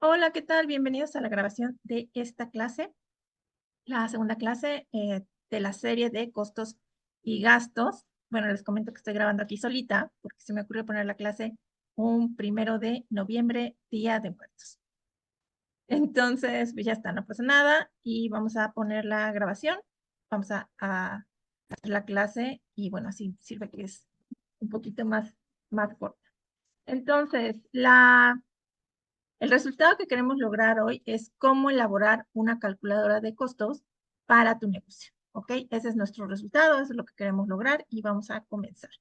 Hola, ¿qué tal? Bienvenidos a la grabación de esta clase, la segunda clase de la serie de costos y gastos. Bueno, les comento que estoy grabando aquí solita porque se me ocurrió poner la clase un 1 de noviembre, Día de Muertos. Entonces, pues ya está, no pasa nada y vamos a poner la grabación. Vamos a hacer la clase y bueno, así sirve que es un poquito más corta. Entonces, el resultado que queremos lograr hoy es cómo elaborar una calculadora de costos para tu negocio. ¿Ok? Ese es nuestro resultado, eso es lo que queremos lograr y vamos a comenzar.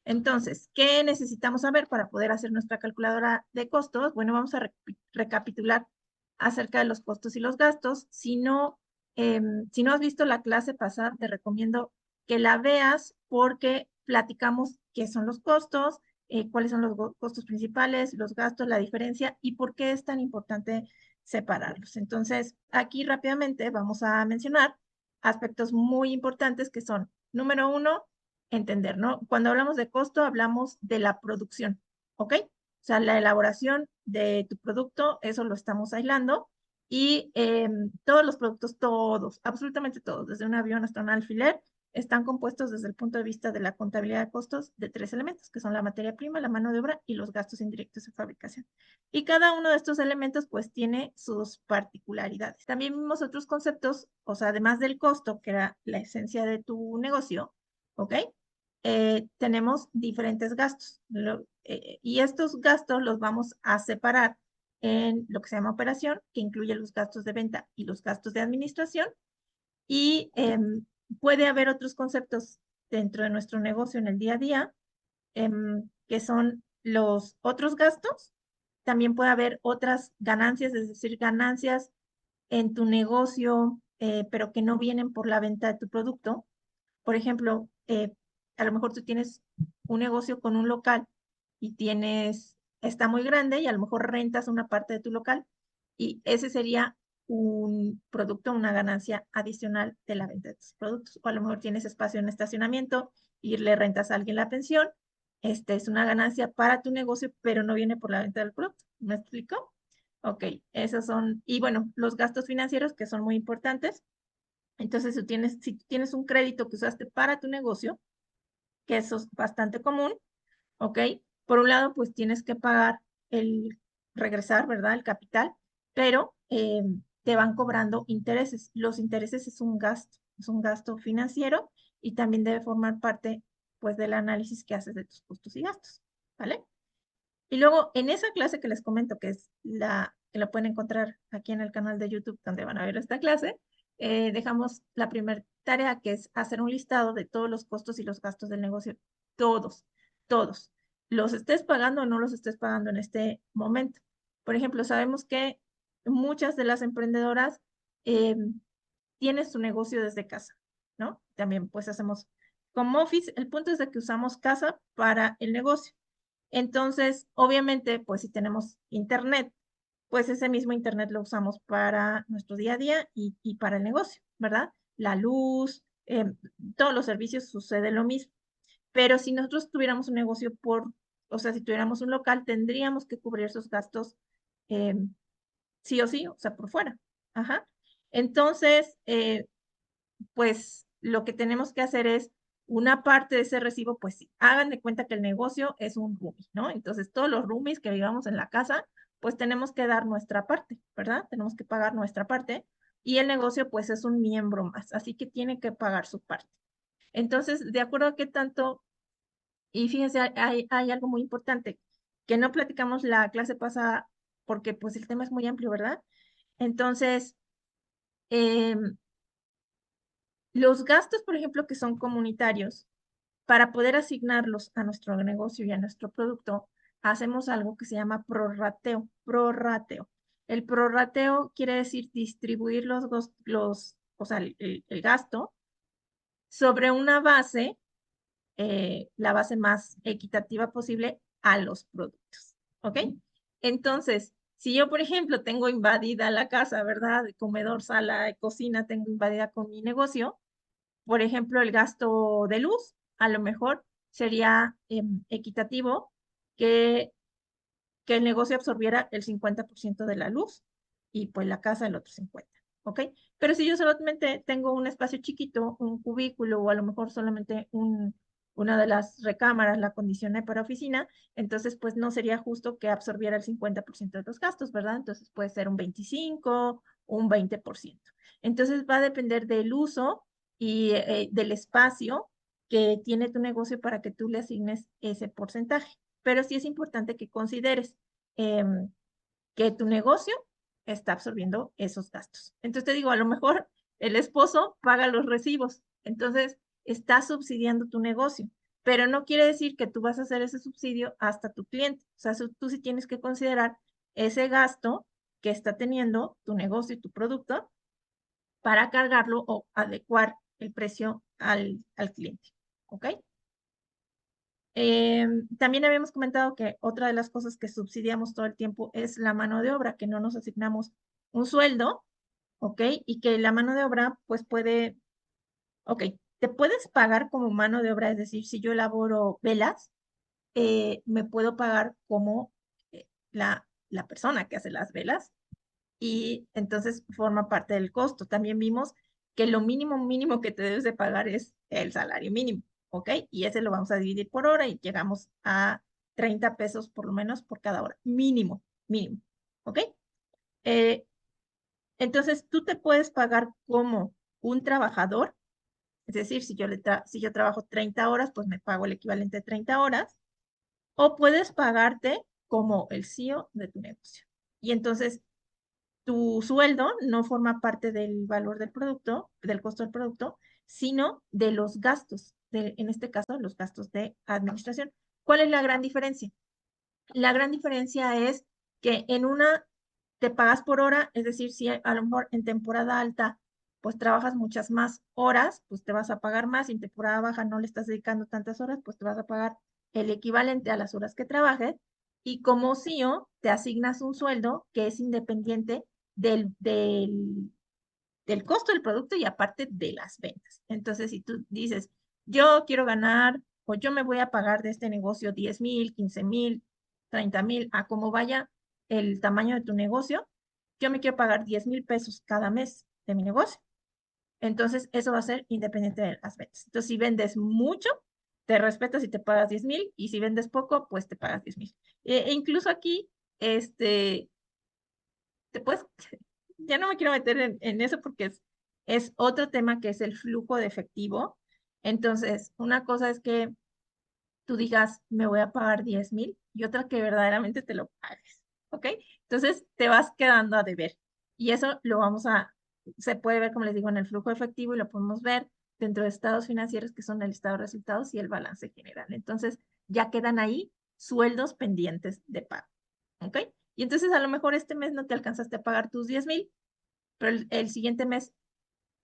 Entonces, ¿qué necesitamos saber para poder hacer nuestra calculadora de costos? Bueno, vamos a recapitular acerca de los costos y los gastos. Si no has visto la clase pasada, te recomiendo que la veas porque platicamos qué son los costos, cuáles son los costos principales, los gastos, la diferencia y por qué es tan importante separarlos. Entonces, aquí rápidamente vamos a mencionar aspectos muy importantes que son, número uno, entender, ¿no? Cuando hablamos de costo, hablamos de la producción, ¿ok? O sea, la elaboración de tu producto, eso lo estamos aislando. Y todos los productos, todos, absolutamente todos, desde un avión hasta un alfiler, están compuestos desde el punto de vista de la contabilidad de costos de tres elementos, que son la materia prima, la mano de obra y los gastos indirectos de fabricación. Y cada uno de estos elementos pues tiene sus particularidades. También vimos otros conceptos, o sea, además del costo, que era la esencia de tu negocio, ¿ok? Tenemos diferentes gastos. Y estos gastos los vamos a separar en lo que se llama operación, que incluye los gastos de venta y los gastos de administración. Y puede haber otros conceptos dentro de nuestro negocio en el día a día, que son los otros gastos. También puede haber otras ganancias, es decir, ganancias en tu negocio, pero que no vienen por la venta de tu producto. Por ejemplo, a lo mejor tú tienes un negocio con un local y está muy grande y a lo mejor rentas una parte de tu local y ese sería un producto, una ganancia adicional de la venta de tus productos. O a lo mejor tienes espacio en estacionamiento y le rentas a alguien la pensión. Este es una ganancia para tu negocio, pero no viene por la venta del producto. ¿Me explico? Ok, esos son, y bueno, los gastos financieros que son muy importantes. Entonces, si tienes un crédito que usaste para tu negocio, que eso es bastante común, ¿ok? Por un lado, pues tienes que pagar regresar, ¿verdad? El capital, pero te van cobrando intereses. Los intereses es un gasto financiero y también debe formar parte, pues, del análisis que haces de tus costos y gastos, ¿vale? Y luego, en esa clase que les comento, que es que la pueden encontrar aquí en el canal de YouTube, donde van a ver esta clase, dejamos la primera tarea, que es hacer un listado de todos los costos y los gastos del negocio. Todos, todos. Los estés pagando o no los estés pagando en este momento. Por ejemplo, sabemos que muchas de las emprendedoras eh, tienen su negocio desde casa, ¿no? También pues hacemos como office. El punto es de que usamos casa para el negocio. Entonces, obviamente, pues si tenemos internet, pues ese mismo internet lo usamos para nuestro día a día y para el negocio, ¿verdad? La luz, todos los servicios sucede lo mismo. Pero si nosotros tuviéramos un negocio o sea, si tuviéramos un local, tendríamos que cubrir esos gastos eh, sí o sí, o sea, por fuera. Ajá. Entonces, pues lo que tenemos que hacer es una parte de ese recibo, pues sí, hagan de cuenta que el negocio es un roomie, ¿no? Entonces, todos los roomies que vivamos en la casa, pues tenemos que dar nuestra parte, ¿verdad? Tenemos que pagar nuestra parte y el negocio, pues es un miembro más, así que tiene que pagar su parte. Entonces, de acuerdo a qué tanto, y fíjense, hay algo muy importante que no platicamos la clase pasada porque pues el tema es muy amplio, ¿verdad? Entonces, em, los gastos, por ejemplo, que son comunitarios, para poder asignarlos a nuestro negocio y a nuestro producto, hacemos algo que se llama prorrateo. Prorrateo. El prorrateo quiere decir distribuir o sea, el gasto sobre una base, la base más equitativa posible a los productos. ¿Ok? Entonces, si yo, por ejemplo, tengo invadida la casa, ¿verdad? De comedor, sala, cocina, tengo invadida con mi negocio, por ejemplo, el gasto de luz, a lo mejor sería equitativo que que el negocio absorbiera el 50% de la luz y pues la casa el otro 50%, ¿ok? Pero si yo solamente tengo un espacio chiquito, un cubículo o a lo mejor solamente una de las recámaras la acondicioné para oficina, entonces pues no sería justo que absorbiera el 50% de los gastos, ¿verdad? Entonces puede ser un 25, un 20%. Entonces va a depender del uso y del espacio que tiene tu negocio para que tú le asignes ese porcentaje. Pero sí es importante que consideres que tu negocio está absorbiendo esos gastos. Entonces te digo, a lo mejor el esposo paga los recibos, entonces está subsidiando tu negocio, pero no quiere decir que tú vas a hacer ese subsidio hasta tu cliente. O sea, tú sí tienes que considerar ese gasto que está teniendo tu negocio y tu producto para cargarlo o adecuar el precio al cliente. ¿Ok? También habíamos comentado que otra de las cosas que subsidiamos todo el tiempo es la mano de obra, que no nos asignamos un sueldo, ¿ok? Y que la mano de obra, pues ok, te puedes pagar como mano de obra, es decir, si yo elaboro velas, me puedo pagar como la persona que hace las velas y entonces forma parte del costo. También vimos que lo mínimo mínimo que te debes de pagar es el salario mínimo, ¿ok? Y ese lo vamos a dividir por hora y llegamos a 30 pesos por lo menos por cada hora, mínimo, mínimo, ¿ok? Eh, entonces tú te puedes pagar como un trabajador, es decir, si yo trabajo 30 horas, pues me pago el equivalente a 30 horas, o puedes pagarte como el CEO de tu negocio. Y entonces tu sueldo no forma parte del valor del producto, del costo del producto, sino de los gastos, en este caso, los gastos de administración. ¿Cuál es la gran diferencia? La gran diferencia es que en una te pagas por hora, es decir, si a lo mejor en temporada alta pues trabajas muchas más horas, pues te vas a pagar más, y en temporada baja no le estás dedicando tantas horas, pues te vas a pagar el equivalente a las horas que trabajes, y como CEO te asignas un sueldo que es independiente del costo del producto y aparte de las ventas. Entonces, si tú dices, yo quiero ganar o yo me voy a pagar de este negocio 10,000, 15,000, 30,000, a como vaya el tamaño de tu negocio, yo me quiero pagar 10,000 pesos cada mes de mi negocio. Entonces, eso va a ser independiente de las ventas. Entonces, si vendes mucho, te respetas y te pagas 10,000, y si vendes poco, pues te pagas 10,000. Incluso aquí, este, te puedes, ya no me quiero meter en eso porque es otro tema que es el flujo de efectivo. Entonces, una cosa es que tú digas, me voy a pagar 10,000, y otra que verdaderamente te lo pagues, ¿ok? Entonces, te vas quedando a deber. Y eso se puede ver, como les digo, en el flujo de efectivo, y lo podemos ver dentro de estados financieros que son el estado de resultados y el balance general. Entonces, ya quedan ahí sueldos pendientes de pago, ¿ok? Y entonces a lo mejor este mes no te alcanzaste a pagar tus 10,000, pero el siguiente mes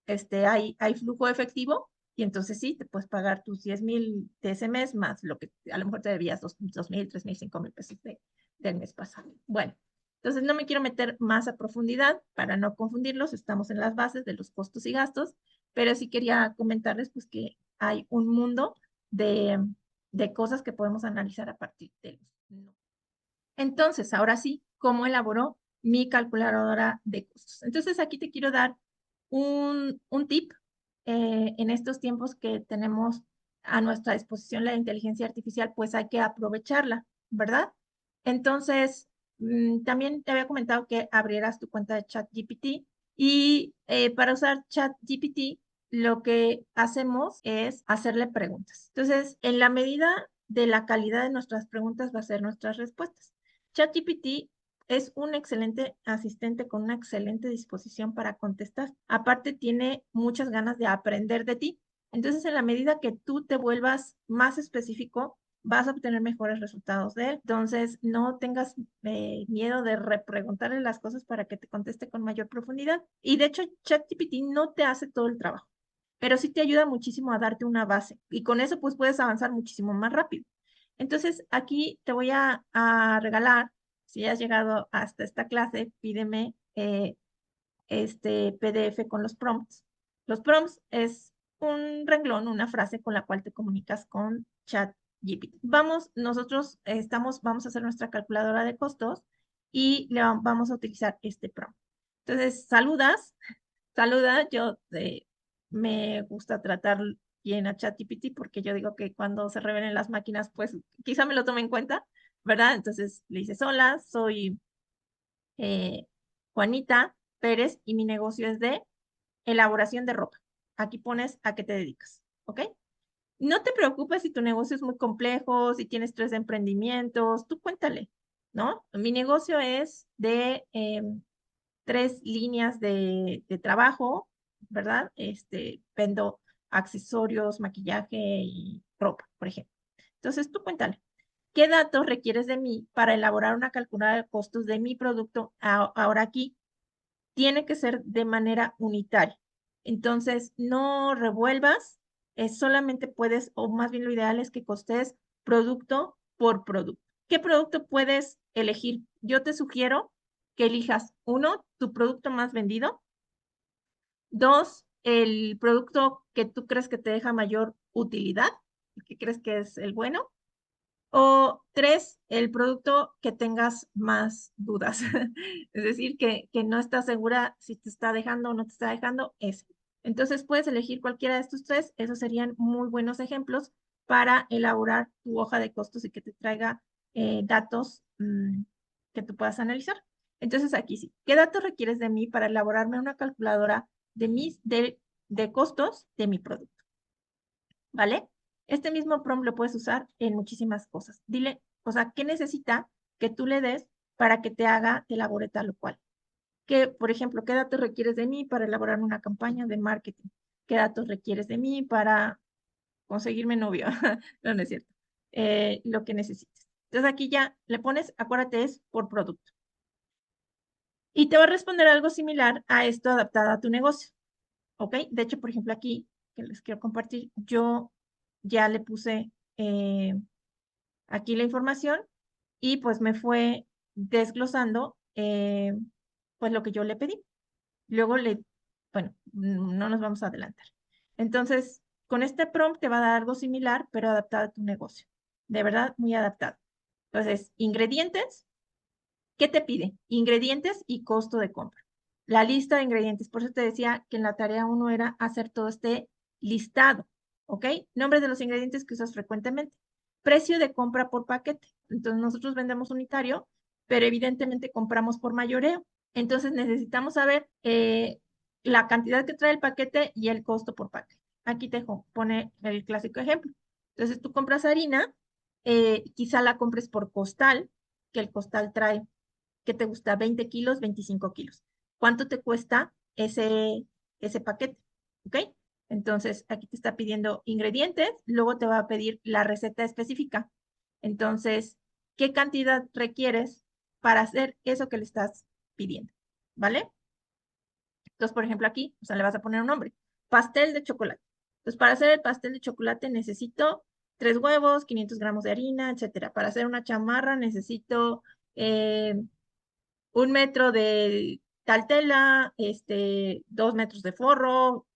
hay flujo efectivo, y entonces sí, te puedes pagar tus 10,000 de ese mes más lo que a lo mejor te debías 2,000, 3,000, 5,000 pesos del mes pasado. Bueno, entonces no me quiero meter más a profundidad para no confundirlos, estamos en las bases de los costos y gastos, pero sí quería comentarles pues que hay un mundo de cosas que podemos analizar a partir de los números. Entonces, ahora sí, ¿cómo elaboró mi calculadora de costos? Entonces, aquí te quiero dar un tip en estos tiempos que tenemos a nuestra disposición la inteligencia artificial, pues hay que aprovecharla, ¿verdad? Entonces, también te había comentado que abrieras tu cuenta de ChatGPT, y para usar ChatGPT lo que hacemos es hacerle preguntas. Entonces, en la medida de la calidad de nuestras preguntas va a ser nuestras respuestas. ChatGPT es un excelente asistente con una excelente disposición para contestar. Aparte, tiene muchas ganas de aprender de ti. Entonces, en la medida que tú te vuelvas más específico, vas a obtener mejores resultados de él. Entonces, no tengas miedo de repreguntarle las cosas para que te conteste con mayor profundidad. Y de hecho, ChatGPT no te hace todo el trabajo, pero sí te ayuda muchísimo a darte una base. Y con eso, pues puedes avanzar muchísimo más rápido. Entonces, aquí te voy a regalar, si has llegado hasta esta clase, pídeme este PDF con los prompts. Los prompts es un renglón, una frase con la cual te comunicas con ChatGPT. GPT. Nosotros vamos a hacer nuestra calculadora de costos y vamos a utilizar este prompt. Entonces, saluda, me gusta tratar bien a ChatGPT porque yo digo que cuando se revelen las máquinas, pues quizá me lo tome en cuenta, ¿verdad? Entonces le dices, hola, soy eh, Juanita Pérez y mi negocio es de elaboración de ropa. Aquí pones a qué te dedicas, ¿ok? No te preocupes si tu negocio es muy complejo, si tienes 3 emprendimientos, tú cuéntale, ¿no? Mi negocio es de 3 líneas de trabajo, ¿verdad? Vendo accesorios, maquillaje y ropa, por ejemplo. Entonces, tú cuéntale. ¿Qué datos requieres de mí para elaborar una calculadora de costos de mi producto? Ahora aquí tiene que ser de manera unitaria. Entonces, no revuelvas, solamente puedes, o más bien lo ideal es que costes producto por producto. ¿Qué producto puedes elegir? Yo te sugiero que elijas uno, tu producto más vendido, dos, el producto que tú crees que te deja mayor utilidad, que crees que es el bueno, o tres, el producto que tengas más dudas. Es decir, que no estás segura si te está dejando o no te está dejando ese. Entonces puedes elegir cualquiera de estos tres. Esos serían muy buenos ejemplos para elaborar tu hoja de costos y que te traiga datos que tú puedas analizar. Entonces aquí sí. ¿Qué datos requieres de mí para elaborarme una calculadora de costos de mi producto? ¿Vale? Este mismo prompt lo puedes usar en muchísimas cosas. Dile, o sea, ¿qué necesita que tú le des para que te elabore tal o cual? ¿Qué, por ejemplo, qué datos requieres de mí para elaborar una campaña de marketing? ¿Qué datos requieres de mí para conseguirme novio? No, no es cierto. Lo que necesites. Entonces aquí ya le pones, acuérdate, es por producto. Y te va a responder algo similar a esto adaptado a tu negocio. ¿Ok? De hecho, por ejemplo, aquí que les quiero compartir, yo ya le puse aquí la información y pues me fue desglosando pues lo que yo le pedí. Luego bueno, no nos vamos a adelantar. Entonces, con este prompt te va a dar algo similar, pero adaptado a tu negocio. De verdad, muy adaptado. Entonces, ingredientes, ¿qué te pide? Ingredientes y costo de compra. La lista de ingredientes. Por eso te decía que en la tarea 1 era hacer todo este listado. ¿Ok? Nombres de los ingredientes que usas frecuentemente. Precio de compra por paquete. Entonces, nosotros vendemos unitario, pero evidentemente compramos por mayoreo. Entonces, necesitamos saber la cantidad que trae el paquete y el costo por paquete. Aquí te pone el clásico ejemplo. Entonces, tú compras harina, quizá la compres por costal, que el costal trae ¿qué te gusta? 20 kilos, 25 kilos. ¿Cuánto te cuesta ese paquete? ¿Ok? Entonces, aquí te está pidiendo ingredientes, luego te va a pedir la receta específica. Entonces, ¿qué cantidad requieres para hacer eso que le estás pidiendo? ¿Vale? Entonces, por ejemplo, aquí, o sea, le vas a poner un nombre. Pastel de chocolate. Entonces, para hacer el pastel de chocolate necesito 3 huevos, 500 gramos de harina, etcétera. Para hacer una chamarra necesito 1 metro de tal tela, 2 metros de forro,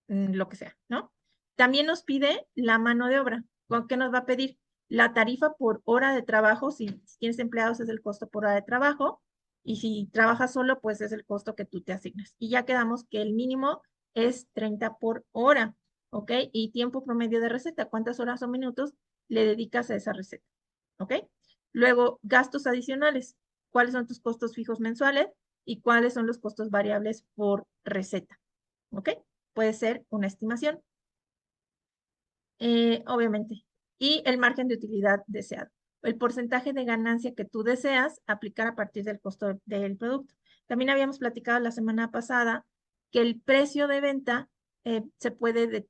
lo que sea, ¿no? También nos pide la mano de obra. ¿Con qué nos va a pedir? La tarifa por hora de trabajo, si tienes empleados es el costo por hora de trabajo, y si trabajas solo, pues es el costo que tú te asignas. Y ya quedamos que el mínimo es 30 por hora, ¿ok? Y tiempo promedio de receta, ¿cuántas horas o minutos le dedicas a esa receta? ¿Ok? Luego, gastos adicionales. ¿Cuáles son tus costos fijos mensuales y cuáles son los costos variables por receta? ¿Ok? Puede ser una estimación, obviamente. Y el margen de utilidad deseado. El porcentaje de ganancia que tú deseas aplicar a partir del costo del producto. También habíamos platicado la semana pasada que el precio de venta se puede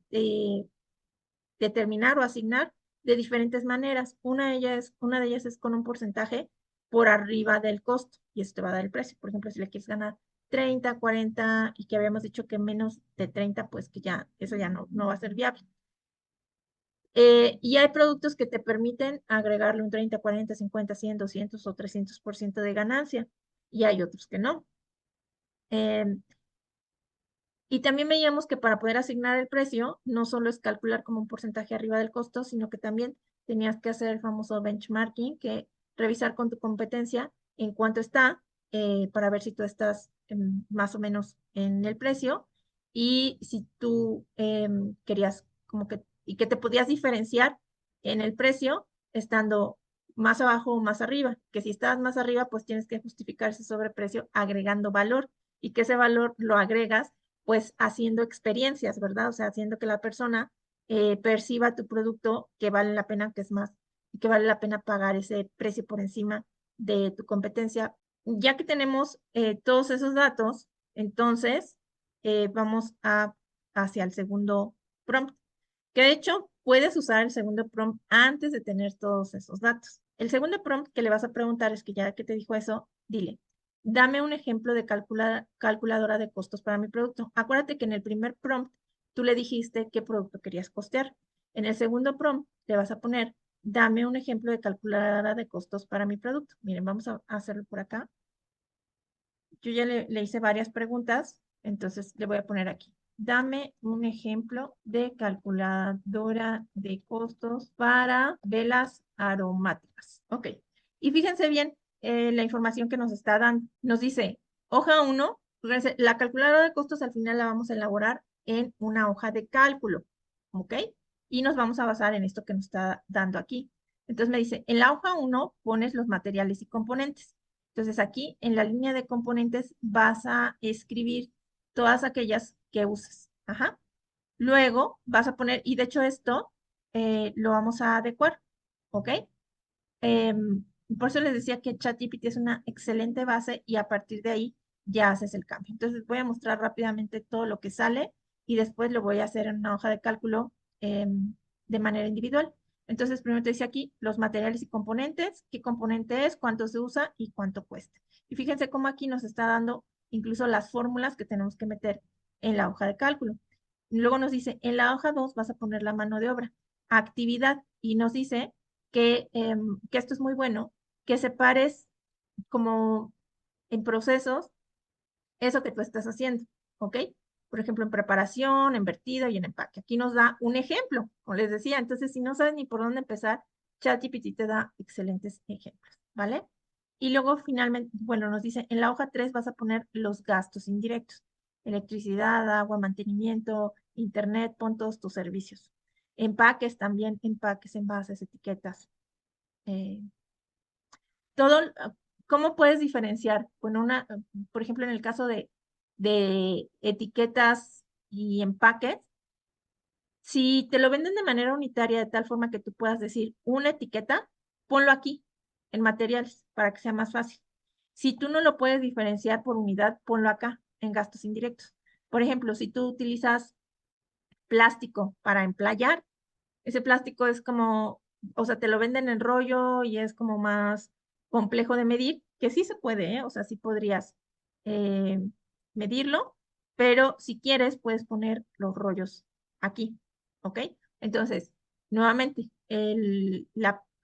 determinar o asignar de diferentes maneras. Una de ellas es con un porcentaje por arriba del costo y eso te va a dar el precio. Por ejemplo, si le quieres ganar 30, 40 y que habíamos dicho que menos de 30, pues que ya eso ya no va a ser viable. Y hay productos que te permiten agregarle un 30, 40, 50, 100, 200 o 300% de ganancia y hay otros que no. Eh, Y también veíamos que para poder asignar el precio, no solo es calcular como un porcentaje arriba del costo, sino que también tenías que hacer el famoso benchmarking, que revisar con tu competencia en cuánto está, para ver si tú estás más o menos en el precio y si tú querías como que, y que te podías diferenciar en el precio estando más abajo o más arriba, que si estás más arriba, pues tienes que justificar ese sobreprecio agregando valor y que ese valor lo agregas pues haciendo experiencias, ¿verdad? O sea, haciendo que la persona perciba tu producto que vale la pena, que es más, y que vale la pena pagar ese precio por encima de tu competencia. Ya que tenemos todos esos datos, entonces vamos hacia el segundo prompt, que de hecho puedes usar el segundo prompt antes de tener todos esos datos. El segundo prompt que le vas a preguntar es que ya que te dijo eso, dile, dame un ejemplo de calculadora de costos para mi producto. Acuérdate que en el primer prompt tú le dijiste qué producto querías costear. En el segundo prompt le vas a poner, dame un ejemplo de calculadora de costos para mi producto. Miren, vamos a hacerlo por acá. Yo ya le hice varias preguntas, entonces le voy a poner aquí. Dame un ejemplo de calculadora de costos para velas aromáticas. Ok. Y fíjense bien la información que nos está dando. Nos dice, hoja 1, la calculadora de costos al final la vamos a elaborar en una hoja de cálculo. ¿Ok? Y nos vamos a basar en esto que nos está dando aquí. Entonces me dice, en la hoja 1 pones los materiales y componentes. Entonces aquí en la línea de componentes vas a escribir todas aquellas que uses. Ajá. Luego vas a poner, y de hecho esto lo vamos a adecuar, ¿ok? Em, por eso les decía que ChatGPT es una excelente base y a partir de ahí ya haces el cambio. Entonces voy a mostrar rápidamente todo lo que sale y después lo voy a hacer en una hoja de cálculo de manera individual. Entonces primero te dice aquí los materiales y componentes, qué componente es, cuánto se usa y cuánto cuesta. Y fíjense cómo aquí nos está dando incluso las fórmulas que tenemos que meter en la hoja de cálculo. Luego nos dice, en la hoja 2 vas a poner la mano de obra, actividad, y nos dice que esto es muy bueno, que separes como en procesos eso que tú estás haciendo, ¿ok? Por ejemplo, en preparación, en vertido y en empaque. Aquí nos da un ejemplo, como les decía. Entonces, si no sabes ni por dónde empezar, ChatGPT te da excelentes ejemplos, ¿vale? Y luego finalmente, bueno, nos dice, en la hoja 3 vas a poner los gastos indirectos. Electricidad, agua, mantenimiento, internet, pon todos tus servicios. Empaques también, empaques, envases, etiquetas. eh, todo, ¿cómo puedes diferenciar? Bueno, por ejemplo, en el caso de etiquetas y empaques, si te lo venden de manera unitaria, de tal forma que tú puedas decir una etiqueta, ponlo aquí, en materiales, para que sea más fácil. Si tú no lo puedes diferenciar por unidad, ponlo acá, en gastos indirectos. Por ejemplo, si tú utilizas plástico para emplayar, ese plástico es como, o sea, te lo venden en rollo y es como más complejo de medir, que sí se puede, ¿eh? O sea, sí podrías eh, medirlo, pero si quieres puedes poner los rollos aquí, ¿ok? Entonces, nuevamente,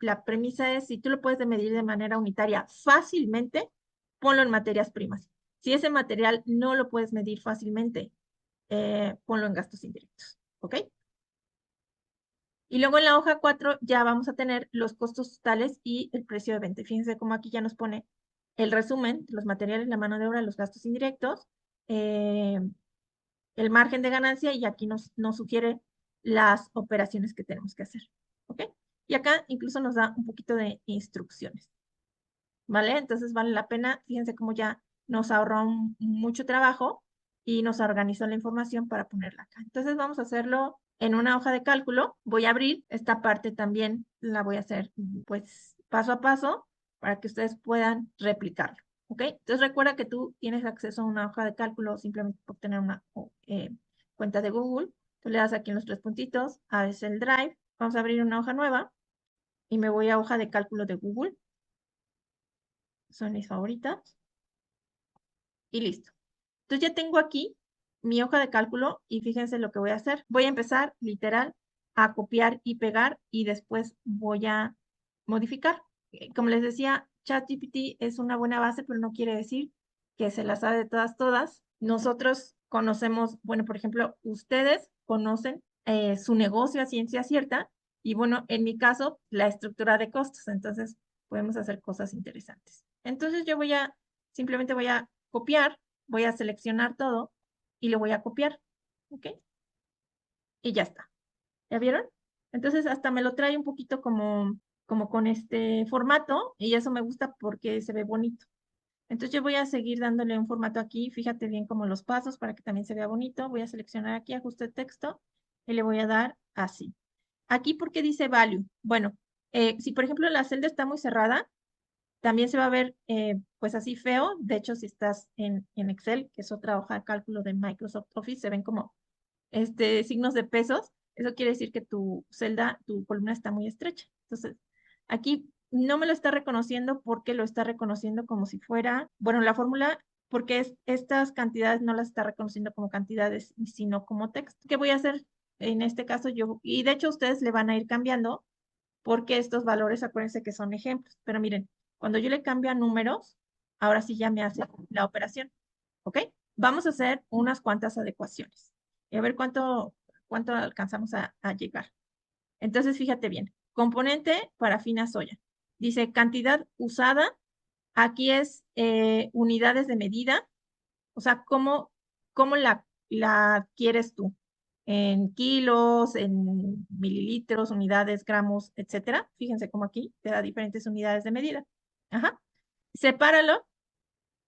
la premisa es, si tú lo puedes medir de manera unitaria fácilmente, ponlo en materias primas. Si ese material no lo puedes medir fácilmente, ponlo en gastos indirectos, ¿ok? Y luego en la hoja 4 ya vamos a tener los costos totales y el precio de venta. Fíjense cómo aquí ya nos pone el resumen de los materiales, la mano de obra, los gastos indirectos, eh, el margen de ganancia y aquí nos sugiere las operaciones que tenemos que hacer. ¿Ok? Y acá incluso nos da un poquito de instrucciones. ¿Vale? Entonces vale la pena. Fíjense cómo ya nos ahorró mucho trabajo y nos organizó la información para ponerla acá. Entonces vamos a hacerlo en una hoja de cálculo. Voy a abrir esta parte también, la voy a hacer pues paso a paso para que ustedes puedan replicarlo. ¿Ok? Entonces recuerda que tú tienes acceso a una hoja de cálculo simplemente por tener una cuenta de Google. Tú le das aquí en los tres puntitos, abres el Drive. Vamos a abrir una hoja nueva y me voy a hoja de cálculo de Google. Son mis favoritas. Y listo. Entonces ya tengo aquí mi hoja de cálculo y fíjense lo que voy a hacer. Voy a empezar literal a copiar y pegar y después voy a modificar. Como les decía, ChatGPT es una buena base, pero no quiere decir que se la sabe de todas. Nosotros conocemos, bueno, por ejemplo, ustedes conocen su negocio a ciencia cierta Y bueno, en mi caso, la estructura de costos. Entonces, podemos hacer cosas interesantes. Entonces, simplemente voy a copiar, voy a seleccionar todo y lo voy a copiar. ¿Ok? Y ya está. ¿Ya vieron? Entonces, hasta me lo trae un poquito como con este formato y eso me gusta porque se ve bonito. Entonces yo voy a seguir dándole un formato aquí, fíjate bien como los pasos para que también se vea bonito. Voy a seleccionar aquí ajuste de texto y le voy a dar así. Aquí, ¿por qué dice value? Bueno, si por ejemplo la celda está muy cerrada, también se va a ver pues así feo. De hecho, si estás en Excel, que es otra hoja de cálculo de Microsoft Office, se ven como signos de pesos. Eso quiere decir que tu celda, tu columna está muy estrecha. Entonces, aquí no me lo está reconociendo porque lo está reconociendo como si fuera, bueno, la fórmula, porque estas cantidades no las está reconociendo como cantidades, sino como texto. ¿Qué voy a hacer? En este caso y de hecho ustedes le van a ir cambiando porque estos valores, acuérdense que son ejemplos. Pero miren, cuando yo le cambio a números, ahora sí ya me hace la operación. ¿Ok? Vamos a hacer unas cuantas adecuaciones y a ver cuánto alcanzamos a llegar. Entonces, fíjate bien. Componente parafina soya. Dice cantidad usada. Aquí es unidades de medida. O sea, cómo la quieres tú. En kilos, en mililitros, unidades, gramos, etcétera. Fíjense cómo aquí te da diferentes unidades de medida. Ajá. Sepáralo.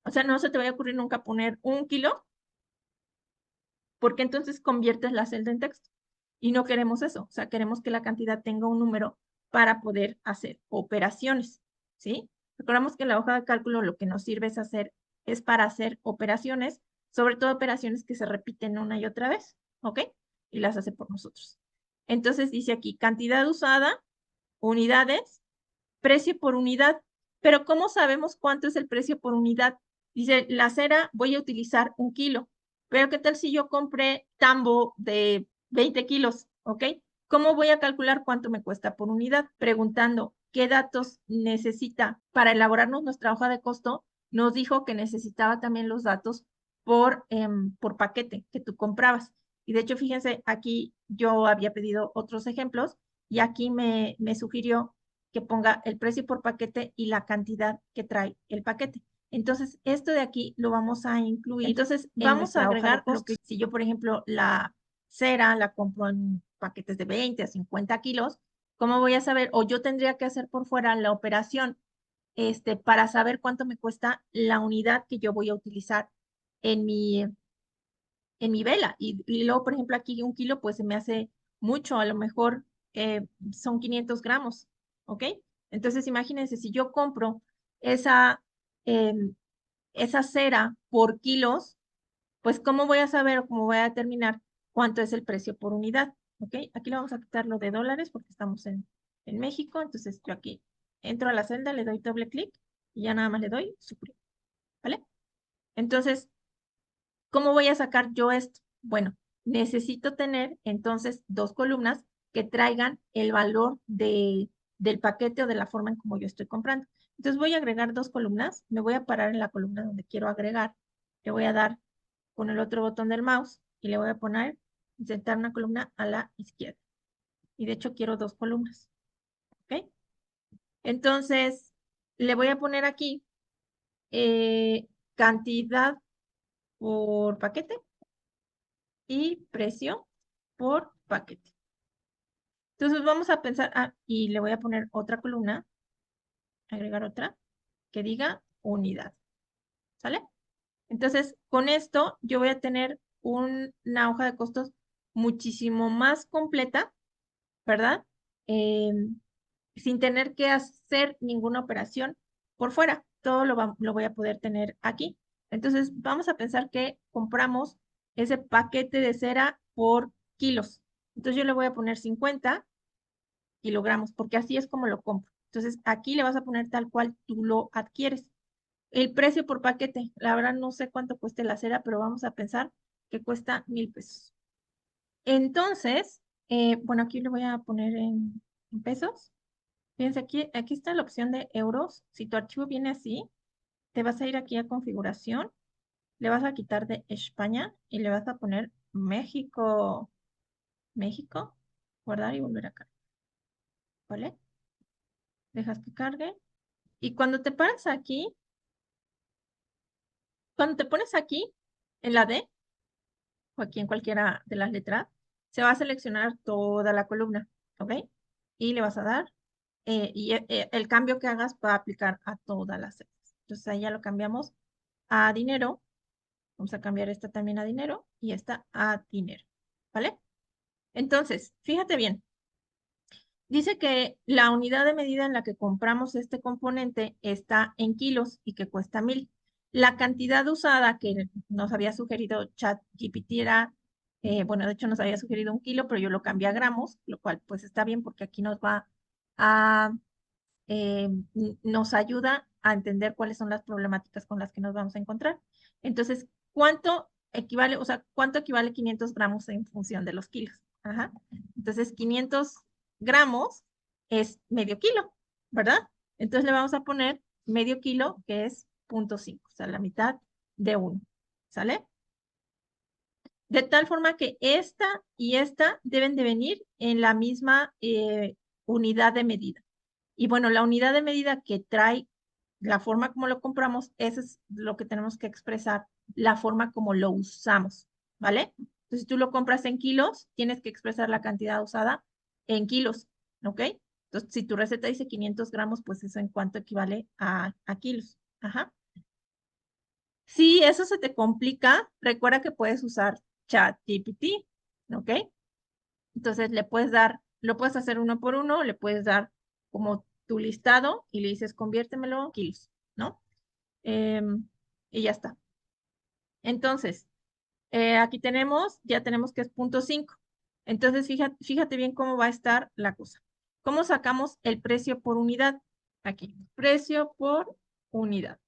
O sea, no se te vaya a ocurrir nunca poner 1 kilo, porque entonces conviertes la celda en texto. Y no queremos eso, o sea, queremos que la cantidad tenga un número para poder hacer operaciones, ¿sí? Recordamos que la hoja de cálculo lo que nos sirve es para hacer operaciones, sobre todo operaciones que se repiten una y otra vez, ¿ok? Y las hace por nosotros. Entonces dice aquí, cantidad usada, unidades, precio por unidad. Pero ¿cómo sabemos cuánto es el precio por unidad? Dice, la cera voy a utilizar 1 kilo. Pero ¿qué tal si yo compré tambo de 20 kilos? ¿Ok? ¿Cómo voy a calcular cuánto me cuesta por unidad? Preguntando qué datos necesita para elaborarnos nuestra hoja de costo. Nos dijo que necesitaba también los datos por paquete que tú comprabas. Y de hecho, fíjense, aquí yo había pedido otros ejemplos y aquí me sugirió que ponga el precio por paquete y la cantidad que trae el paquete. Entonces, esto de aquí lo vamos a incluir. Entonces, vamos a agregar lo que, si yo, por ejemplo, la cera la compro en paquetes de 20 a 50 kilos, ¿cómo voy a saber? O yo tendría que hacer por fuera la operación para saber cuánto me cuesta la unidad que yo voy a utilizar en mi vela. Y luego, por ejemplo, aquí 1 kilo, pues se me hace mucho, a lo mejor son 500 gramos, ¿ok? Entonces, imagínense, si yo compro esa, em, esa cera por kilos, pues ¿cómo voy a saber o cómo voy a determinar cuánto es el precio por unidad? ¿Ok? Aquí le vamos a quitar lo de dólares porque estamos en México. Entonces, yo aquí entro a la celda, le doy doble clic y ya nada más le doy suprimir, ¿vale? Entonces, ¿cómo voy a sacar yo esto? Bueno, necesito tener entonces 2 columnas que traigan el valor del paquete o de la forma en como yo estoy comprando. Entonces voy a agregar 2 columnas, me voy a parar en la columna donde quiero agregar, le voy a dar con el otro botón del mouse y le voy a poner, insertar una columna a la izquierda. Y de hecho quiero 2 columnas, ¿ok? Entonces le voy a poner aquí cantidad por paquete y precio por paquete. Entonces vamos a pensar, y le voy a poner otra columna, agregar otra, que diga unidad, ¿sale? Entonces, con esto yo voy a tener una hoja de costos muchísimo más completa, ¿verdad? Sin tener que hacer ninguna operación por fuera. Todo lo voy a poder tener aquí. Entonces, vamos a pensar que compramos ese paquete de cera por kilos. Entonces, yo le voy a poner 50 kilogramos, porque así es como lo compro. Entonces, aquí le vas a poner tal cual tú lo adquieres. El precio por paquete, la verdad no sé cuánto cueste la cera, pero vamos a pensar que cuesta 1,000 pesos. Entonces, bueno, aquí le voy a poner en pesos. Fíjense, aquí está la opción de euros. Si tu archivo viene así, te vas a ir aquí a configuración, le vas a quitar de España y le vas a poner México. México, guardar y volver acá. ¿vale? Dejas que cargue. Y cuando te paras aquí, cuando te pones aquí en la D, o aquí en cualquiera de las letras, se va a seleccionar toda la columna, ¿ok? Y le vas a dar, el cambio que hagas va a aplicar a todas las celdas. Entonces ahí ya lo cambiamos a dinero. Vamos a cambiar esta también a dinero y esta a dinero, ¿vale? Entonces, fíjate bien. Dice que la unidad de medida en la que compramos este componente está en kilos y que cuesta 1000. La cantidad usada que nos había sugerido ChatGPT era, bueno, de hecho nos había sugerido 1 kilo, pero yo lo cambié a gramos, lo cual pues está bien porque aquí nos va a, nos ayuda a entender cuáles son las problemáticas con las que nos vamos a encontrar. Entonces, ¿cuánto equivale, o sea, cuánto equivale 500 gramos en función de los kilos? Ajá. Entonces, 500 gramos es medio kilo, ¿verdad? Entonces le vamos a poner medio kilo, que es 0.5, o sea, la mitad de 1, ¿sale? De tal forma que esta y esta deben de venir en la misma unidad de medida. Y bueno, la unidad de medida que trae la forma como lo compramos, eso es lo que tenemos que expresar, la forma como lo usamos, ¿vale? Entonces, si tú lo compras en kilos, tienes que expresar la cantidad usada en kilos, ¿ok? Entonces, si tu receta dice 500 gramos, pues eso en cuánto equivale a kilos. Ajá. Si eso se te complica, recuerda que puedes usar ChatGPT, ¿ok? Entonces le puedes dar, lo puedes hacer uno por uno, le puedes dar como tu listado y le dices conviértemelo en kilos, ¿no? Em, y ya está. Entonces, aquí tenemos, ya tenemos que es 0.5. Entonces, fíjate bien cómo va a estar la cosa. ¿Cómo sacamos el precio por unidad? Aquí, precio por unidad.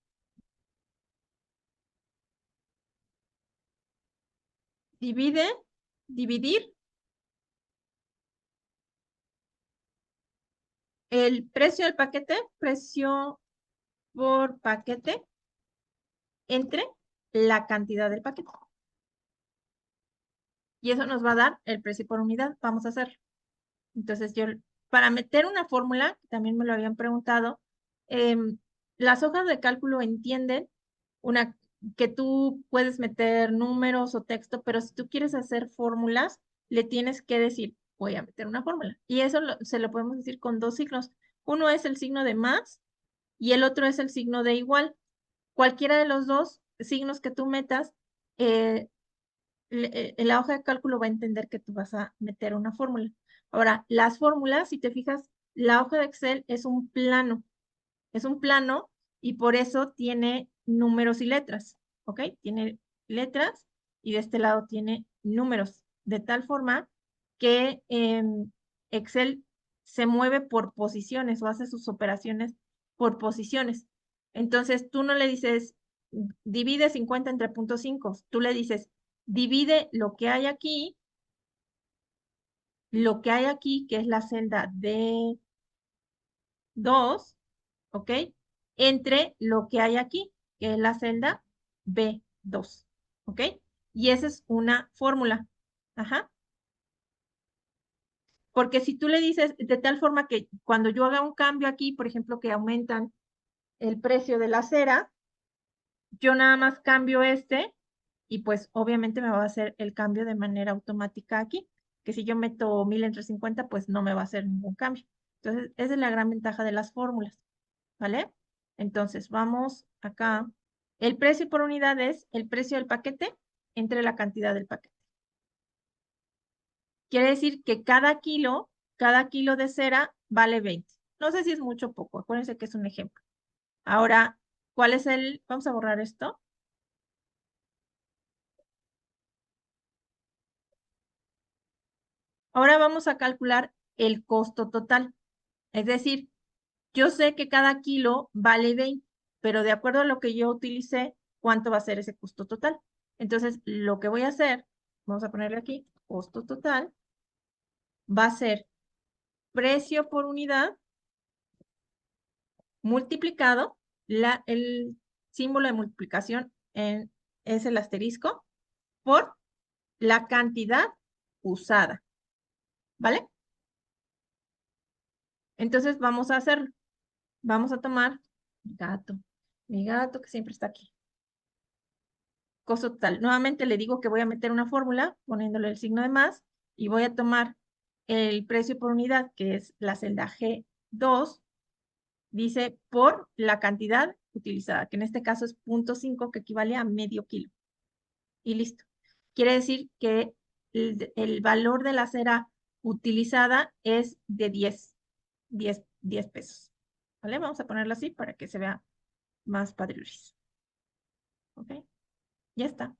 Dividir el precio del paquete, precio por paquete, entre la cantidad del paquete. Y eso nos va a dar el precio por unidad. Vamos a hacerlo. Entonces, yo, para meter una fórmula, que también me lo habían preguntado, las hojas de cálculo entienden una, que tú puedes meter números o texto, pero si tú quieres hacer fórmulas, le tienes que decir, voy a meter una fórmula. Y eso se lo podemos decir con dos signos. Uno es el signo de más y el otro es el signo de igual. Cualquiera de los dos signos que tú metas, eh, la hoja de cálculo va a entender que tú vas a meter una fórmula. Ahora, las fórmulas, si te fijas, la hoja de Excel es un plano y por eso tiene números y letras, ¿ok? Tiene letras y de este lado tiene números, de tal forma que Excel se mueve por posiciones o hace sus operaciones por posiciones. Entonces, tú no le dices, divide 50 entre 0.5, tú le dices, divide lo que hay aquí, que es la celda D2, ¿ok? Entre lo que hay aquí, que es la celda B2, ¿ok? Y esa es una fórmula. Ajá. Porque si tú le dices de tal forma que cuando yo haga un cambio aquí, por ejemplo, que aumentan el precio de la cera, yo nada más cambio este y pues obviamente me va a hacer el cambio de manera automática aquí, que si yo meto 1000 entre 50, pues no me va a hacer ningún cambio. Entonces, esa es la gran ventaja de las fórmulas, ¿vale? Entonces, vamos acá. El precio por unidad es el precio del paquete entre la cantidad del paquete. Quiere decir que cada kilo de cera vale 20. No sé si es mucho o poco, acuérdense que es un ejemplo. Ahora, ¿cuál es el? Vamos a borrar esto. Ahora vamos a calcular el costo total. Es decir, yo sé que cada kilo vale 20, pero de acuerdo a lo que yo utilicé, ¿cuánto va a ser ese costo total? Entonces, lo que voy a hacer, vamos a ponerle aquí, costo total, va a ser precio por unidad multiplicado, el símbolo de multiplicación es el asterisco, por la cantidad usada, ¿vale? Entonces vamos a hacerlo. Vamos a tomar mi gato que siempre está aquí. Costo total. Nuevamente le digo que voy a meter una fórmula poniéndole el signo de más y voy a tomar el precio por unidad, que es la celda G2, dice por la cantidad utilizada, que en este caso es 0.5, que equivale a medio kilo. Y listo. Quiere decir que el valor de la cera utilizada es de 10 pesos. ¿Vale? Vamos a ponerlo así para que se vea más padriuris. ¿Ok? Ya está.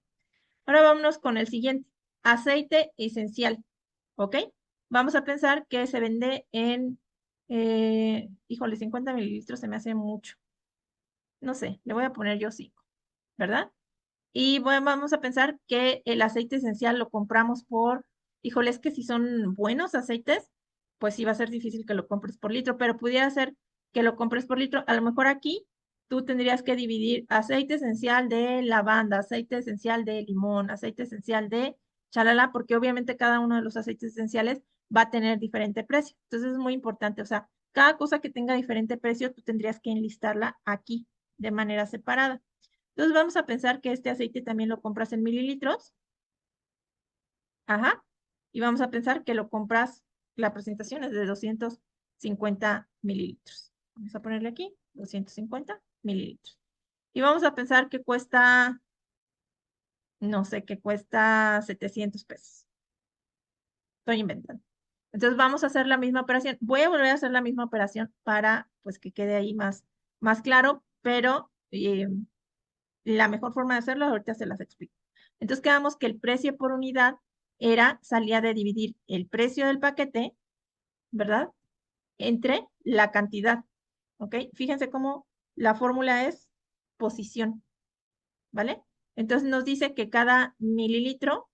Ahora vámonos con el siguiente. Aceite esencial. ¿Ok? Vamos a pensar que se vende en, híjole, 50 mililitros se me hace mucho. No sé, le voy a poner yo 5, ¿verdad? Y bueno, vamos a pensar que el aceite esencial lo compramos por, híjole, es que si son buenos aceites, pues sí va a ser difícil que lo compres por litro, pero pudiera ser que lo compres por litro. A lo mejor aquí tú tendrías que dividir aceite esencial de lavanda, aceite esencial de limón, aceite esencial de chalala, porque obviamente cada uno de los aceites esenciales va a tener diferente precio. Entonces es muy importante, o sea, cada cosa que tenga diferente precio, tú tendrías que enlistarla aquí de manera separada. Entonces vamos a pensar que este aceite también lo compras en mililitros. Ajá. Y vamos a pensar que lo compras, la presentación es de 250 mililitros. Vamos a ponerle aquí 250 mililitros. Y vamos a pensar que cuesta, no sé, que cuesta 700 pesos. Estoy inventando. Entonces vamos a hacer la misma operación. Voy a volver a hacer la misma operación para pues que quede ahí más claro, pero la mejor forma de hacerlo ahorita se las explico. Entonces quedamos que el precio por unidad salía de dividir el precio del paquete, ¿verdad? Entre la cantidad, ¿ok? Fíjense cómo la fórmula es posición, ¿vale? Entonces nos dice que cada mililitro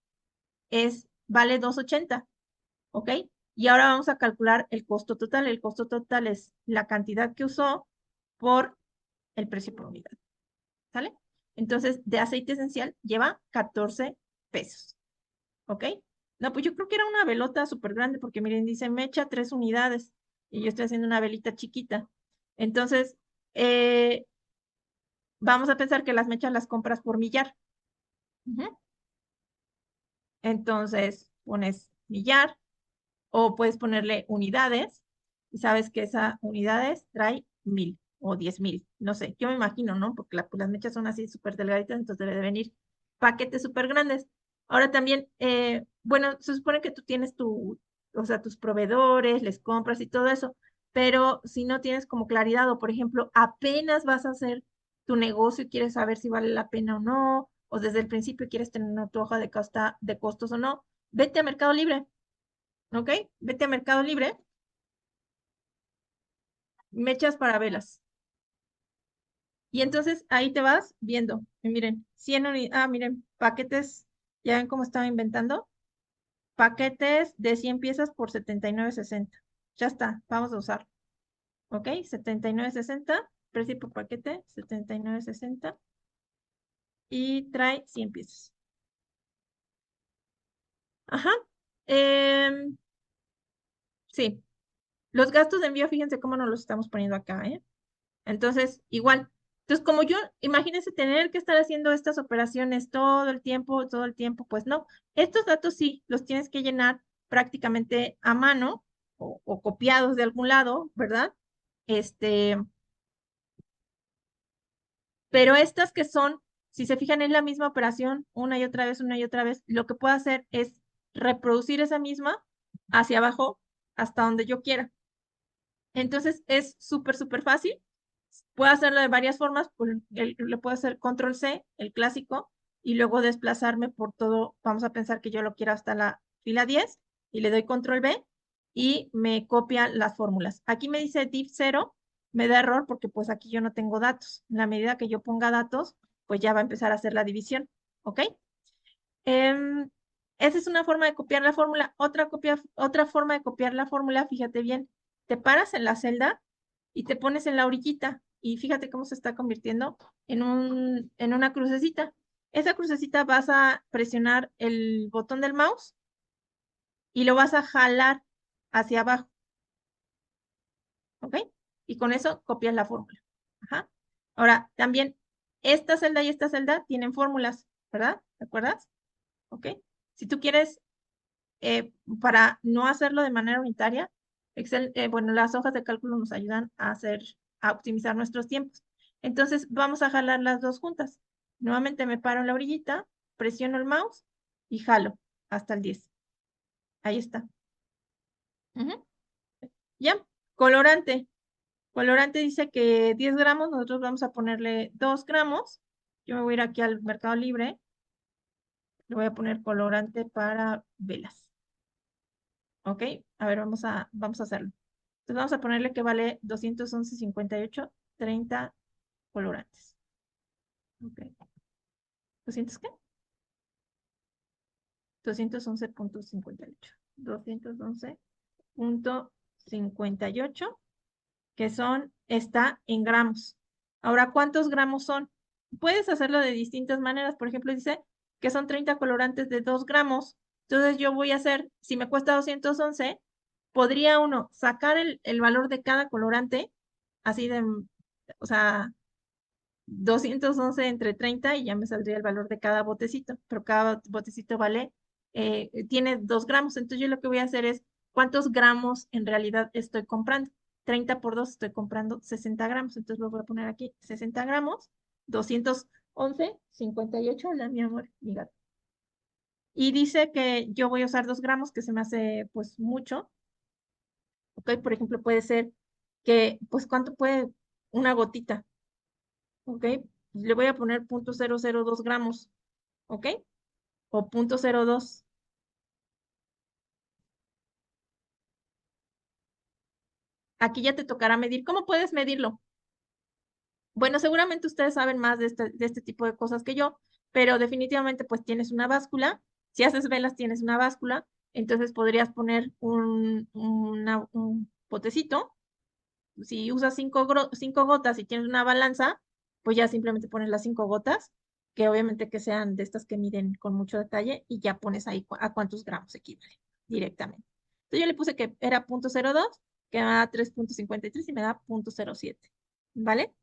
vale 2.80, ¿ok? Y ahora vamos a calcular el costo total. El costo total es la cantidad que usó por el precio por unidad, ¿sale? Entonces, de aceite esencial lleva 14 pesos, ¿ok? No, pues yo creo que era una velota súper grande porque miren, dice mecha 3 unidades y yo estoy haciendo una velita chiquita. Entonces, eh, vamos a pensar que las mechas las compras por millar. Ujú. Entonces, pones millar o puedes ponerle unidades y sabes que esa unidades trae 1,000 o 10,000, no sé, yo me imagino, ¿no? Porque pues las mechas son así súper delgaditas, entonces debe de venir paquetes súper grandes. Ahora también, bueno, se supone que tú tienes o sea, tus proveedores, les compras y todo eso, pero si no tienes como claridad o, por ejemplo, apenas vas a hacer tu negocio y quieres saber si vale la pena o no, o desde el principio quieres tener una tu hoja de costos o no, vete a Mercado Libre. ¿Ok? Vete a Mercado Libre, mechas para velas. Y entonces ahí te vas viendo. Y miren, 100 unidades. Ah, miren, paquetes. ¿Ya ven cómo estaba inventando? Paquetes de 100 piezas por 79.60. Ya está, vamos a usar. ¿Ok? 79.60. Precio por paquete, 79.60. Y trae 100 piezas. Ajá. Em, sí. Los gastos de envío, fíjense cómo nos los estamos poniendo acá, ¿eh? Entonces, igual. Entonces, como yo, imagínense tener que estar haciendo estas operaciones todo el tiempo, pues no. Estos datos sí, los tienes que llenar prácticamente a mano o copiados de algún lado, ¿verdad? Este, pero estas que son, si se fijan, es la misma operación una y otra vez, lo que puedo hacer es reproducir esa misma hacia abajo hasta donde yo quiera. Entonces, es súper fácil. Puedo hacerlo de varias formas, le puedo hacer control C, el clásico, y luego desplazarme por todo, vamos a pensar que yo lo quiero hasta la fila 10, y le doy control B, y me copia las fórmulas. Aquí me dice div 0, me da error porque pues aquí yo no tengo datos. En la medida que yo ponga datos, pues ya va a empezar a hacer la división, ¿ok? Esa es una forma de copiar la fórmula. Otra forma de copiar la fórmula, fíjate bien, te paras en la celda y te pones en la orillita y fíjate cómo se está convirtiendo en una crucecita. Esa crucecita vas a presionar el botón del mouse y lo vas a jalar hacia abajo. ¿ok? Y con eso copias la fórmula. Ajá. Ahora, también esta celda y esta celda tienen fórmulas, ¿verdad? ¿Te acuerdas? ¿Ok? Si tú quieres, para no hacerlo de manera unitaria, Excel, bueno, las hojas de cálculo nos ayudan a optimizar nuestros tiempos. Entonces, vamos a jalar las dos juntas. Nuevamente me paro en la orillita, presiono el mouse y jalo hasta el 10. Ahí está. Ujú. Ya, colorante. Colorante dice que 10 gramos, nosotros vamos a ponerle 2 gramos. Yo me voy a ir aquí al Mercado Libre. Le voy a poner colorante para velas. ¿Ok? A ver, vamos a hacerlo. Entonces vamos a ponerle que vale 211,58, 30 colorantes. ¿Ok? ¿200 qué? 211,58. 211,58, que está en gramos. Ahora, ¿cuántos gramos son? Puedes hacerlo de distintas maneras. Por ejemplo, dice que son 30 colorantes de 2 gramos. Entonces yo voy a hacer, si me cuesta 211, podría uno sacar el valor de cada colorante, así de, o sea, 211 entre 30 y ya me saldría el valor de cada botecito, pero cada botecito tiene 2 gramos. Entonces yo lo que voy a hacer es, ¿cuántos gramos en realidad estoy comprando? 30 por 2 estoy comprando 60 gramos. Entonces lo voy a poner aquí, 60 gramos, 211,58, hola mi amor, mi gato. Y dice que yo voy a usar 2 gramos, que se me hace pues mucho. ¿Ok? Por ejemplo, puede ser que, pues, ¿cuánto puede una gotita? ¿Ok? Le voy a poner 0,002 gramos. ¿Ok? O 0,02. Aquí ya te tocará medir. ¿Cómo puedes medirlo? Bueno, seguramente ustedes saben más de este tipo de cosas que yo, pero definitivamente pues tienes una báscula. Si haces velas, tienes una báscula. Entonces podrías poner un potecito. Si usas 5 gotas y tienes una balanza, pues ya simplemente pones las 5 gotas, que obviamente que sean de estas que miden con mucho detalle, y ya pones ahí a cuántos gramos equivale directamente. Entonces yo le puse que era 0,02, que me da 3,53 y me da 0,07. ¿Vale?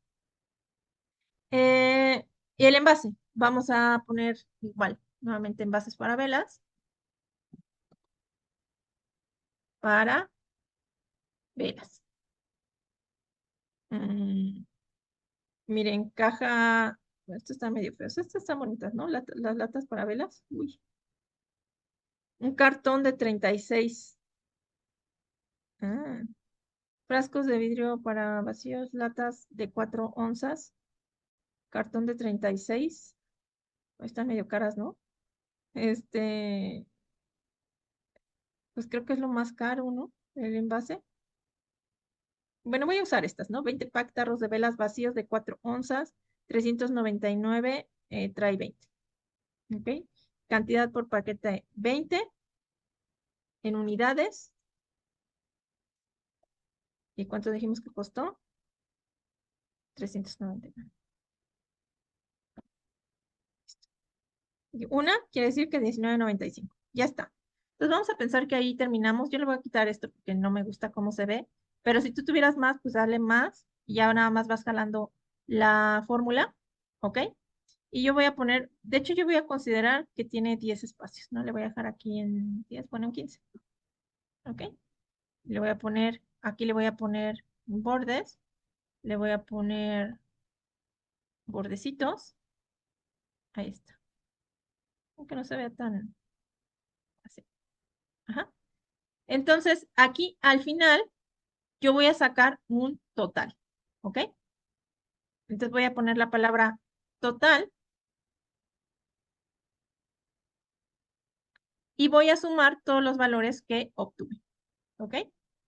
Y el envase, vamos a poner igual, nuevamente envases para velas, para velas. Mm, Miren, caja, bueno, esto está medio feo. Estas están bonitas, ¿no? Las latas para velas. Uy. Un cartón de 36. Ah. Frascos de vidrio para vacíos, latas de 4 onzas. Cartón de 36. Están medio caras, ¿no? Pues creo que es lo más caro, ¿no? El envase. Bueno, voy a usar estas, ¿no? 20 pack tarros de velas vacíos de 4 onzas. 399, trae 20. ¿Ok? Cantidad por paquete 20 en unidades. ¿Y cuánto dijimos que costó? 399. Y una quiere decir que 19,95. Ya está. Entonces vamos a pensar que ahí terminamos. Yo le voy a quitar esto porque no me gusta cómo se ve. Pero si tú tuvieras más, pues dale más. Y ya nada más vas jalando la fórmula. ¿Ok? Y yo voy a poner, de hecho yo voy a considerar que tiene 10 espacios. No le voy a dejar aquí en 10, bueno, en 15. ¿Ok? Le voy a poner, aquí le voy a poner bordes. Le voy a poner bordecitos. Ahí está. Aunque no se vea tan así. Ajá. Entonces, aquí al final yo voy a sacar un total. ¿Ok? Entonces voy a poner la palabra total y voy a sumar todos los valores que obtuve. ¿Ok?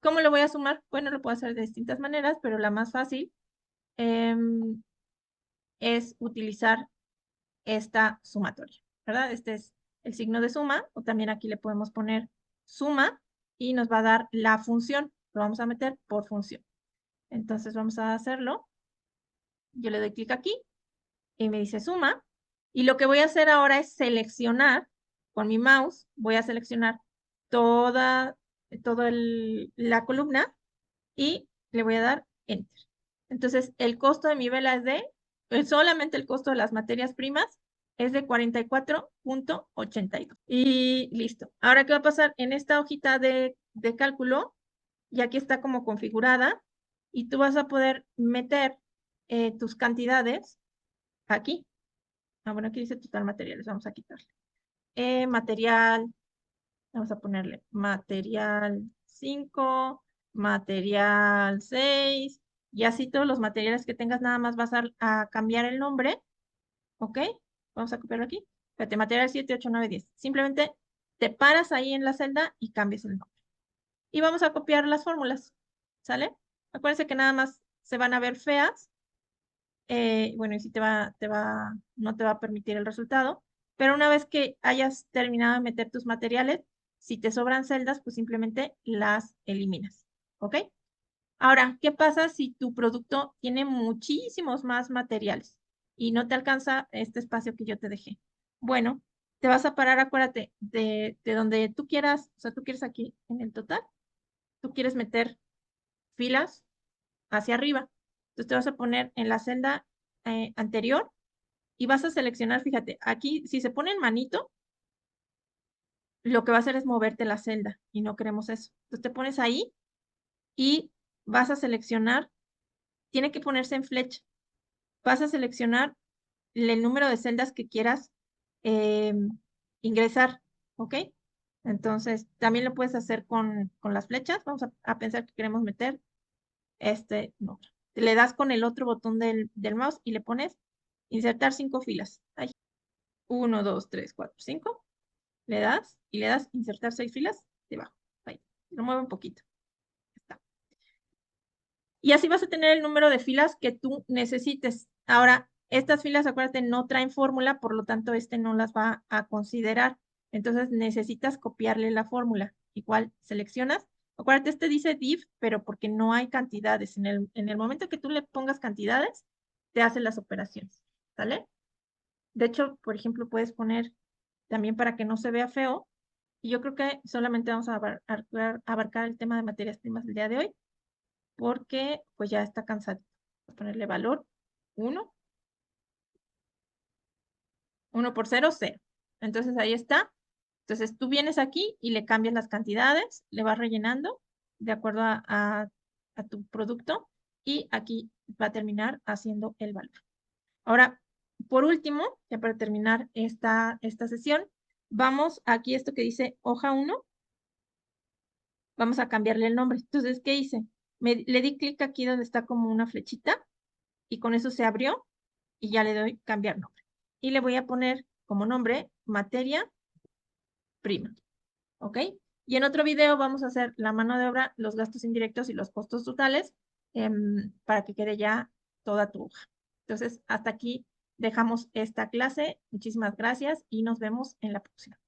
¿Cómo lo voy a sumar? Bueno, lo puedo hacer de distintas maneras, pero la más fácil es utilizar esta sumatoria, ¿verdad? Este es el signo de suma, o también aquí le podemos poner suma y nos va a dar la función. Lo vamos a meter por función. Entonces vamos a hacerlo. Yo le doy clic aquí y me dice suma. Y lo que voy a hacer ahora es seleccionar con mi mouse, voy a seleccionar toda la columna y Le voy a dar Enter. Entonces, el costo de mi vela solamente el costo de las materias primas es de 44.82. Y listo. Ahora, ¿qué va a pasar? En esta hojita de cálculo, y aquí está como configurada, y tú vas a poder meter tus cantidades aquí. Bueno, aquí dice total materiales, vamos a quitarle. Material, vamos a ponerle material 5, material 6, y así todos los materiales que tengas, nada más vas a cambiar el nombre, ¿ok? Vamos a copiarlo aquí. Espérate, material 7, 8, 9, 10. Simplemente te paras ahí en la celda y cambias el nombre. Y vamos a copiar las fórmulas, ¿sale? Acuérdense que nada más se van a ver feas. Bueno, y si no te va a permitir el resultado. Pero una vez que hayas terminado de meter tus materiales, si te sobran celdas, pues simplemente las eliminas, ¿ok? Ahora, ¿qué pasa si tu producto tiene muchísimos más materiales y no te alcanza este espacio que yo te dejé? Bueno, te vas a parar, acuérdate, de donde tú quieras, o sea, tú quieres aquí en el total, tú quieres meter filas hacia arriba. Entonces te vas a poner en la celda anterior y vas a seleccionar, fíjate, aquí si se pone en manito, lo que va a hacer es moverte la celda y no queremos eso. Entonces te pones ahí y vas a seleccionar, tiene que ponerse en flecha. Vas a seleccionar el número de celdas que quieras eh, ingresar, ¿ok? Entonces, también lo puedes hacer con las flechas. Vamos a pensar que queremos meter no. Le das con el otro botón del mouse y le pones insertar 5 filas. Ahí. 1, 2, 3, 4, 5. Le das y le das insertar 6 filas debajo. Ahí. Lo mueve un poquito. Está. Y así vas a tener el número de filas que tú necesites. Ahora, estas filas, acuérdate, no traen fórmula, por lo tanto, no las va a considerar. Entonces, necesitas copiarle la fórmula. Igual, seleccionas. Acuérdate, dice div, pero porque no hay cantidades. En el momento que tú le pongas cantidades, te hace las operaciones. ¿Sale? De hecho, por ejemplo, puedes poner también para que no se vea feo. Y yo creo que solamente vamos a abarcar el tema de materias primas el día de hoy porque pues ya está cansado. Voy a ponerle valor 1, 1 por 0, 0. Entonces ahí está. Entonces tú vienes aquí y le cambias las cantidades, le vas rellenando de acuerdo a tu producto y aquí va a terminar haciendo el valor. Ahora, por último, ya para terminar esta sesión, vamos aquí a esto que dice hoja 1, vamos a cambiarle el nombre. Entonces, ¿qué hice? Le di clic aquí donde está como una flechita y con eso se abrió y ya le doy cambiar nombre. Y le voy a poner como nombre materia prima, ¿ok? Y en otro video vamos a hacer la mano de obra, los gastos indirectos y los costos totales para que quede ya toda tu hoja. Entonces, hasta aquí dejamos esta clase. Muchísimas gracias y nos vemos en la próxima.